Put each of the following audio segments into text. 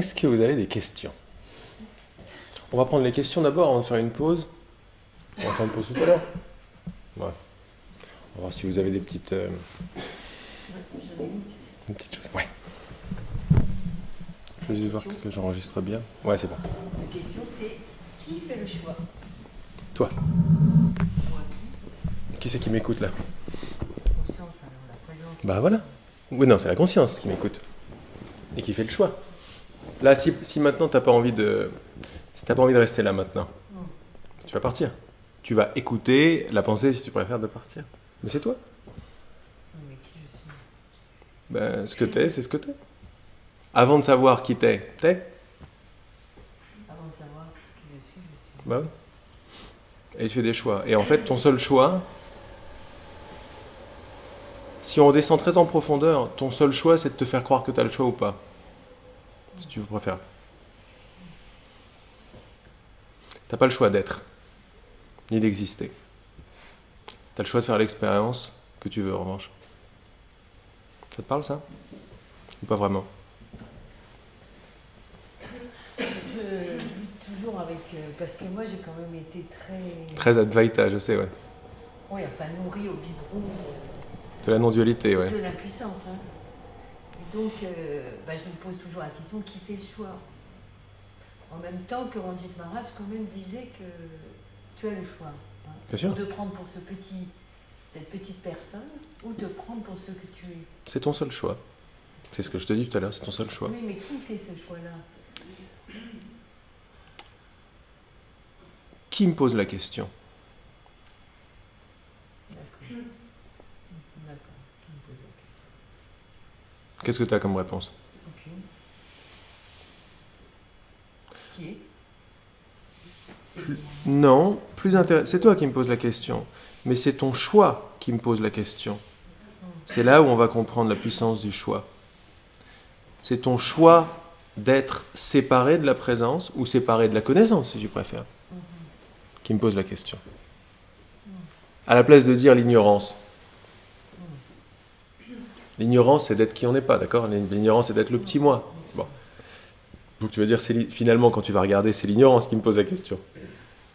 Est-ce que vous avez des questions? On va prendre les questions d'abord avant de faire une pause. On va faire une pause tout à l'heure. Ouais. On va voir si vous avez des petites choses. Ouais. Je vais juste voir que j'enregistre bien. Ouais, c'est bon. La question c'est, qui fait le choix? Toi. Moi qui? Qui c'est qui m'écoute là? Conscience alors, la présence. Bah voilà. Oui, non, c'est la conscience qui m'écoute. Et qui fait le choix. Là, si maintenant t'as pas envie de... Si t'as pas envie de rester là maintenant, tu vas partir. Tu vas écouter la pensée si tu préfères de partir. Mais c'est toi. Mais qui je suis? Ben, ce que t'es, c'est ce que t'es. Avant de savoir qui t'es. Avant de savoir qui je suis, je suis. Bah oui. Et tu fais des choix. Et en fait, ton seul choix, si on descend très en profondeur, ton seul choix, c'est de te faire croire que tu as le choix ou pas. Si tu préfères. T'as pas le choix d'être, ni d'exister. T'as le choix de faire l'expérience que tu veux en revanche. Ça te parle ça? Ou pas vraiment? Je lutte toujours avec... parce que moi j'ai quand même été très... Très Advaita, je sais, ouais. Oui, enfin nourrie au biberon De la non-dualité, ouais. de la puissance. Hein. Et donc, je me pose toujours la question, qui fait le choix? En même temps que Ranjit Maharaj quand même disait que tu as le choix. Hein, Bien sûr. de prendre pour cette petite personne ou de prendre pour ce que tu es. C'est ton seul choix. C'est ce que je te dis tout à l'heure, c'est ton seul choix. Oui, mais qui fait ce choix-là? Qui me pose la question? D'accord. D'accord. Qui me pose la question? Qu'est-ce que tu as comme réponse? Aucune. Qui est? C'est moi. Non, plus intéressant. C'est toi qui me poses la question. Mais c'est ton choix qui me pose la question. C'est là où on va comprendre la puissance du choix. C'est ton choix d'être séparé de la présence ou séparé de la connaissance, si tu préfères, qui me pose la question. À la place de dire l'ignorance. L'ignorance, c'est d'être qui on n'est pas, d'accord? L'ignorance, c'est d'être le petit moi. Bon. Donc tu veux dire, finalement, quand tu vas regarder, c'est l'ignorance qui me pose la question.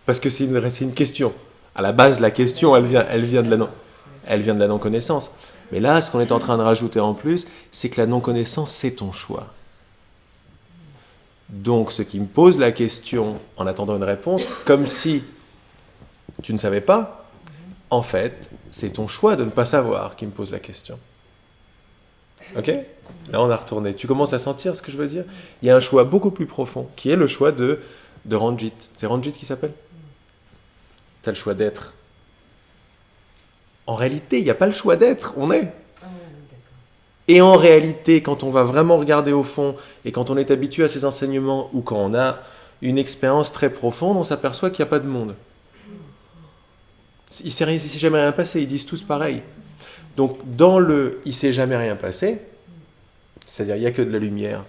Parce que c'est une question. À la base, la question, elle vient de la non-connaissance. Mais là, ce qu'on est en train de rajouter en plus, c'est que la non-connaissance, c'est ton choix. Donc, ce qui me pose la question en attendant une réponse, comme si tu ne savais pas, en fait, c'est ton choix de ne pas savoir qui me pose la question. Ok? Là, on a retourné. Tu commences à sentir ce que je veux dire? Il y a un choix beaucoup plus profond, qui est le choix de Ranjit. C'est Ranjit qui s'appelle? Tu as le choix d'être. En réalité, il n'y a pas le choix d'être, on est. Ah oui, d'accord. Et en réalité, quand on va vraiment regarder au fond, et quand on est habitué à ces enseignements, ou quand on a une expérience très profonde, on s'aperçoit qu'il n'y a pas de monde. Il ne s'est jamais rien passé, ils disent tous pareil. Donc, dans le « il ne s'est jamais rien passé », c'est-à-dire il n'y a que de la lumière,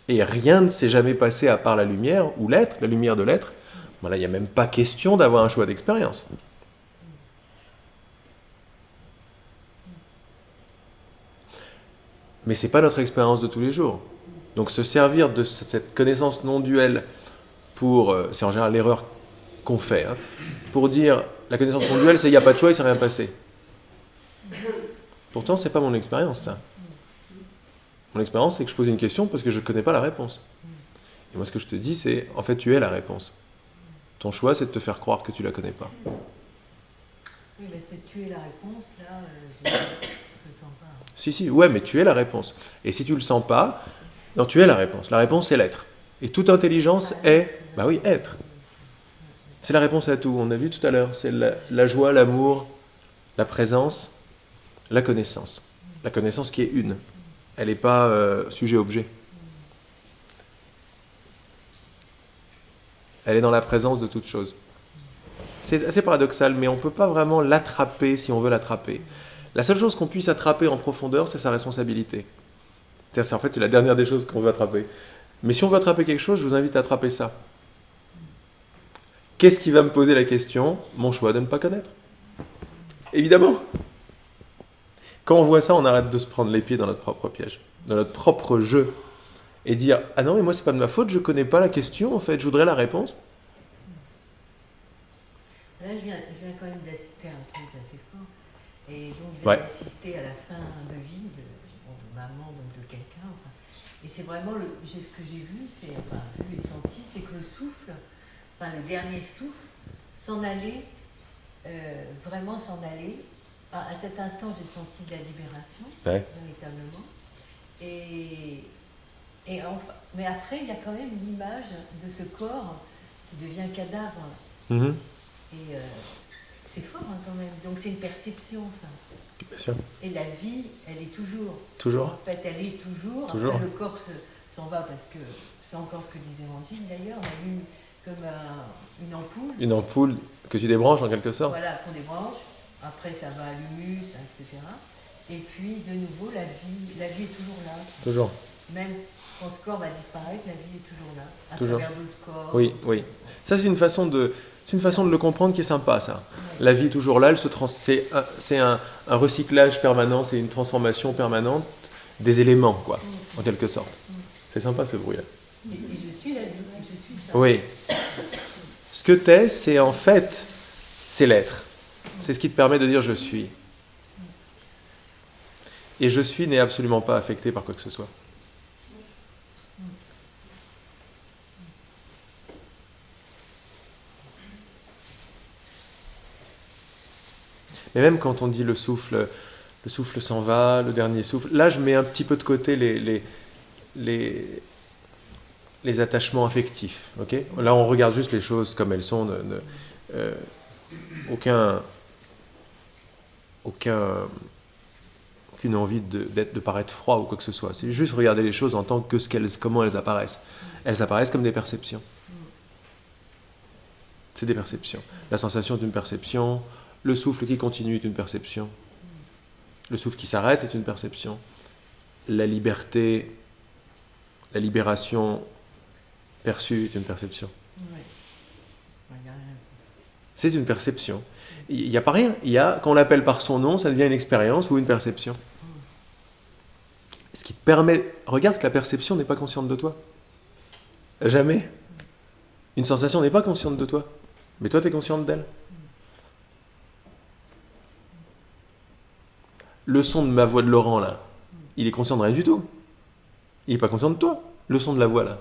et rien ne s'est jamais passé à part la lumière, ou l'être, la lumière de l'être, ben là, il n'y a même pas question d'avoir un choix d'expérience. Mais ce n'est pas notre expérience de tous les jours. Donc se servir de cette connaissance non duelle pour, c'est en général l'erreur qu'on fait, hein, pour dire la connaissance non duelle, c'est il n'y a pas de choix, il ne s'est rien passé. Pourtant, ce n'est pas mon expérience, ça. Mon expérience, c'est que je pose une question parce que je ne connais pas la réponse. Et moi, ce que je te dis, c'est, en fait, tu es la réponse. Ton choix, c'est de te faire croire que tu ne la connais pas. Oui, mais si tu es la réponse, là, je ne le sens pas. Si, ouais, mais tu es la réponse. Et si tu ne le sens pas, non, tu es la réponse. La réponse, c'est l'être. Et toute intelligence est, bah oui, être. C'est la réponse à tout. On a vu tout à l'heure. C'est la joie, l'amour, la présence, la connaissance. La connaissance qui est une. Elle n'est pas sujet-objet. Elle est dans la présence de toute chose. C'est assez paradoxal, mais on ne peut pas vraiment l'attraper si on veut l'attraper. La seule chose qu'on puisse attraper en profondeur, c'est sa responsabilité. En fait, c'est la dernière des choses qu'on veut attraper. Mais si on veut attraper quelque chose, je vous invite à attraper ça. Qu'est-ce qui va me poser la question? Mon choix de ne pas connaître. Évidemment. Quand on voit ça, on arrête de se prendre les pieds dans notre propre piège, dans notre propre jeu. et dire « Ah non, mais moi, c'est pas de ma faute, je connais pas la question, en fait, je voudrais la réponse. » Là, je viens quand même d'assister à un truc assez fort. Et donc, je Ouais. viens d'assister à la fin de vie de maman, donc de quelqu'un. Enfin. Et c'est vraiment, ce que j'ai vu, vu et senti, c'est que le souffle, le dernier souffle, s'en aller, vraiment s'en aller. À cet instant, j'ai senti de la libération, Ouais. véritablement. Mais après, il y a quand même l'image de ce corps qui devient cadavre. Mhm. Et c'est fort quand même. Donc c'est une perception, ça. Bien sûr. Et la vie, elle est toujours. Toujours. En fait, elle est toujours. Toujours. Après, le corps s'en va parce que c'est encore ce que disait Angine d'ailleurs. On allume comme une ampoule. Une ampoule que tu débranches en quelque sorte. Voilà, qu'on débranche. Après, ça va à l'humus, etc. Et puis, de nouveau, la vie est toujours là. Toujours. Même quand ce corps va disparaître, la vie est toujours là. À Toujours. travers d'autres corps. Oui, oui. Ça, c'est une façon de le comprendre qui est sympa, ça. Ouais. La vie est toujours là, c'est un recyclage permanent, c'est une transformation permanente des éléments, quoi, en quelque sorte. C'est sympa, ce bruit-là. Et je suis la vie, je suis ça. Oui. Ce que t'es, c'est en fait, c'est l'être. C'est ce qui te permet de dire « je suis ». Et « je suis » n'est absolument pas affecté par quoi que ce soit. Mais même quand on dit le souffle s'en va, le dernier souffle, là je mets un petit peu de côté les attachements affectifs. Okay, là on regarde juste les choses comme elles sont, aucune envie de paraître froid ou quoi que ce soit. C'est juste regarder les choses en tant que comment elles apparaissent. Elles apparaissent comme des perceptions. C'est des perceptions. La sensation est une perception. Le souffle qui continue est une perception. Le souffle qui s'arrête est une perception. La liberté, la libération perçue est une perception. C'est une perception. Il n'y a pas rien. Quand on l'appelle par son nom, ça devient une expérience ou une perception. Ce qui te permet... Regarde que la perception n'est pas consciente de toi. Jamais. Une sensation n'est pas consciente de toi. Mais toi, tu es consciente d'elle. Le son de ma voix de Laurent, là, il est conscient de rien du tout. Il n'est pas conscient de toi, le son de la voix, là.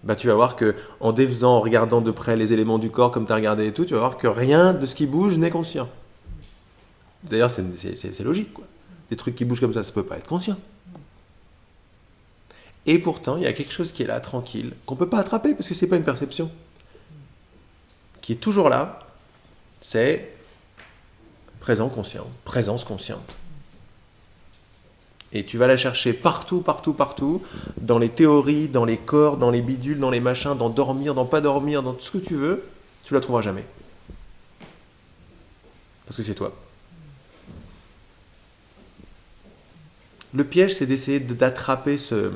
Bah, tu vas voir qu'en défaisant, en regardant de près les éléments du corps, comme tu as regardé et tout, tu vas voir que rien de ce qui bouge n'est conscient. D'ailleurs, c'est logique, quoi. Des trucs qui bougent comme ça ne peut pas être conscient. Et pourtant, il y a quelque chose qui est là, tranquille, qu'on ne peut pas attraper, parce que ce n'est pas une perception. Qui est toujours là, c'est présent conscient, présence consciente. Et tu vas la chercher partout, partout, partout, dans les théories, dans les corps, dans les bidules, dans les machins, dans dormir, dans pas dormir, dans tout ce que tu veux, tu la trouveras jamais. Parce que c'est toi. Le piège, c'est d'essayer d'attraper ces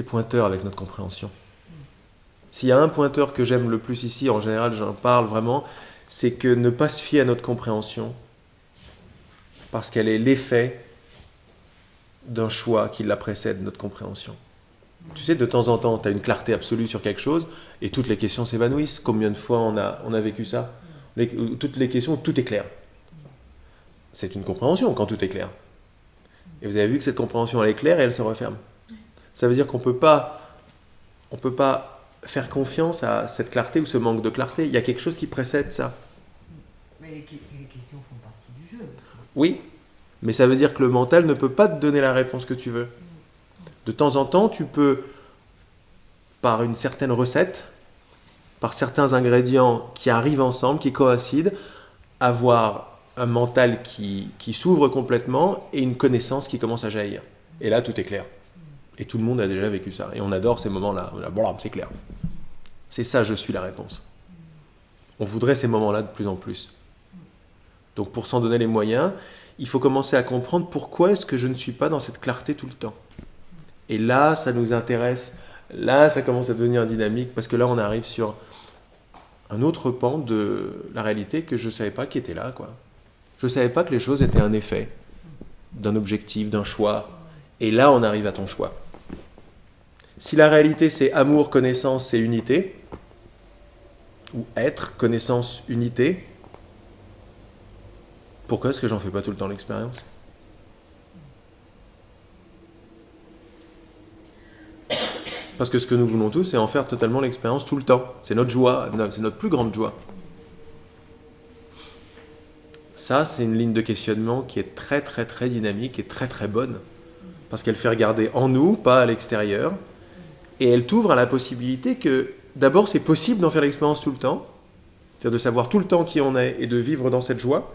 pointeurs avec notre compréhension. S'il y a un pointeur que j'aime le plus ici, en général, j'en parle vraiment, c'est que ne pas se fier à notre compréhension, parce qu'elle est l'effet d'un choix qui la précède, notre compréhension. Tu sais, de temps en temps, tu as une clarté absolue sur quelque chose, et toutes les questions s'évanouissent. Combien de fois on a vécu ça ? Toutes les questions, tout est clair. C'est une compréhension quand tout est clair. Et vous avez vu que cette compréhension, elle est claire et elle se referme. Ça veut dire qu'on peut pas faire confiance à cette clarté ou ce manque de clarté. Il y a quelque chose qui précède ça. Mais les questions font partie du jeu aussi. Oui, mais ça veut dire que le mental ne peut pas te donner la réponse que tu veux. De temps en temps, tu peux, par une certaine recette, par certains ingrédients qui arrivent ensemble, qui coïncident, avoir un mental qui s'ouvre complètement et une connaissance qui commence à jaillir. Et là, tout est clair. Et tout le monde a déjà vécu ça. Et on adore ces moments-là. Bon, c'est clair. C'est ça, je suis la réponse. On voudrait ces moments-là de plus en plus. Donc pour s'en donner les moyens, il faut commencer à comprendre pourquoi est-ce que je ne suis pas dans cette clarté tout le temps. Et là, ça nous intéresse. Là, ça commence à devenir dynamique parce que là, on arrive sur un autre pan de la réalité que je ne savais pas qui était là, quoi. Je ne savais pas que les choses étaient un effet d'un objectif, d'un choix. Et là, on arrive à ton choix. Si la réalité, c'est amour, connaissance et unité, ou être, connaissance, unité, pourquoi est-ce que j'en fais pas tout le temps l'expérience ? Parce que ce que nous voulons tous, c'est en faire totalement l'expérience tout le temps. C'est notre joie, c'est notre plus grande joie. Ça, c'est une ligne de questionnement qui est très très très dynamique et très très bonne. Parce qu'elle fait regarder en nous, pas à l'extérieur. Et elle t'ouvre à la possibilité que, d'abord, c'est possible d'en faire l'expérience tout le temps. C'est-à-dire de savoir tout le temps qui on est et de vivre dans cette joie.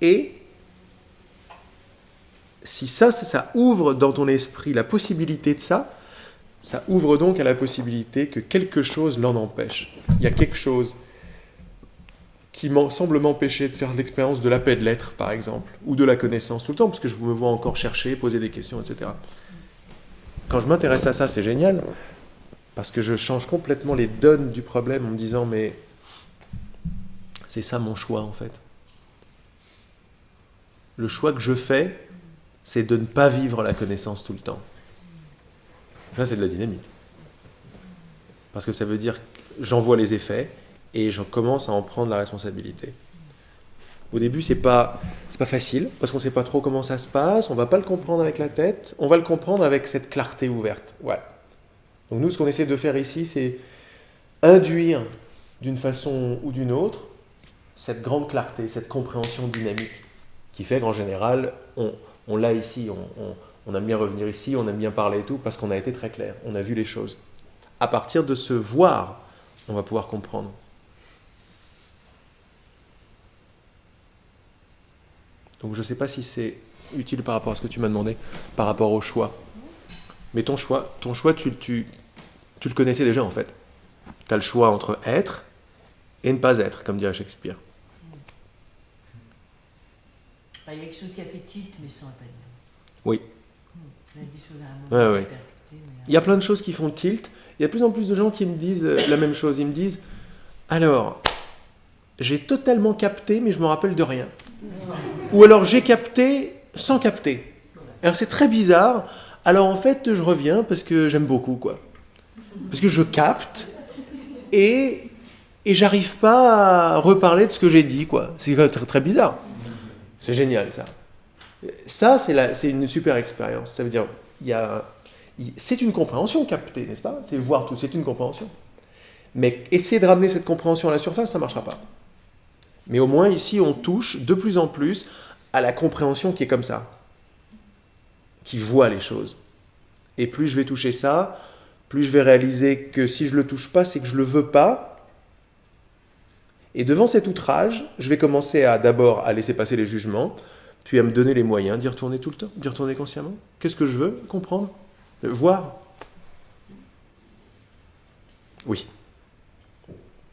Et si ça ouvre dans ton esprit la possibilité de ça, ça ouvre donc à la possibilité que quelque chose l'en empêche. Il y a quelque chose qui semble m'empêcher de faire l'expérience de la paix de l'être, par exemple, ou de la connaissance tout le temps, parce que je me vois encore chercher, poser des questions, etc. Quand je m'intéresse à ça, c'est génial, parce que je change complètement les donnes du problème en me disant, mais c'est ça mon choix, en fait. Le choix que je fais, c'est de ne pas vivre la connaissance tout le temps. Là, c'est de la dynamite. Parce que ça veut dire que j'en vois les effets et je commence à en prendre la responsabilité. Au début, c'est pas facile, parce qu'on ne sait pas trop comment ça se passe, on ne va pas le comprendre avec la tête, on va le comprendre avec cette clarté ouverte. Ouais. Donc nous, ce qu'on essaie de faire ici, c'est induire d'une façon ou d'une autre cette grande clarté, cette compréhension dynamique, qui fait qu'en général, on l'a ici, on aime bien revenir ici, on aime bien parler et tout, parce qu'on a été très clair, on a vu les choses. À partir de ce voir, on va pouvoir comprendre. Donc je ne sais pas si c'est utile par rapport à ce que tu m'as demandé, par rapport au choix. Mais ton choix tu le connaissais déjà en fait. Tu as le choix entre être et ne pas être, comme dirait Shakespeare. Il y a quelque chose qui a fait tilt, mais je ne saurais pas dire. Oui. Il y a des choses à un moment Ouais. Il y a plein de choses qui font tilt. Il y a de plus en plus de gens qui me disent la même chose. Ils me disent, alors, j'ai totalement capté, mais je me rappelle de rien. Ou alors j'ai capté sans capter. Alors c'est très bizarre. Alors en fait, je reviens parce que j'aime beaucoup, quoi. Parce que je capte et j'arrive pas à reparler de ce que j'ai dit, quoi. C'est très, très bizarre. C'est génial, ça. Ça, c'est une super expérience. Ça veut dire, c'est une compréhension captée, n'est-ce pas ? C'est voir tout, c'est une compréhension. Mais essayer de ramener cette compréhension à la surface, ça ne marchera pas. Mais au moins, ici, on touche de plus en plus à la compréhension qui est comme ça, qui voit les choses. Et plus je vais toucher ça, plus je vais réaliser que si je ne le touche pas, c'est que je ne le veux pas. Et devant cet outrage, je vais commencer d'abord à laisser passer les jugements, puis à me donner les moyens d'y retourner tout le temps, d'y retourner consciemment. Qu'est-ce que je veux ? Comprendre ? Voir ? Oui.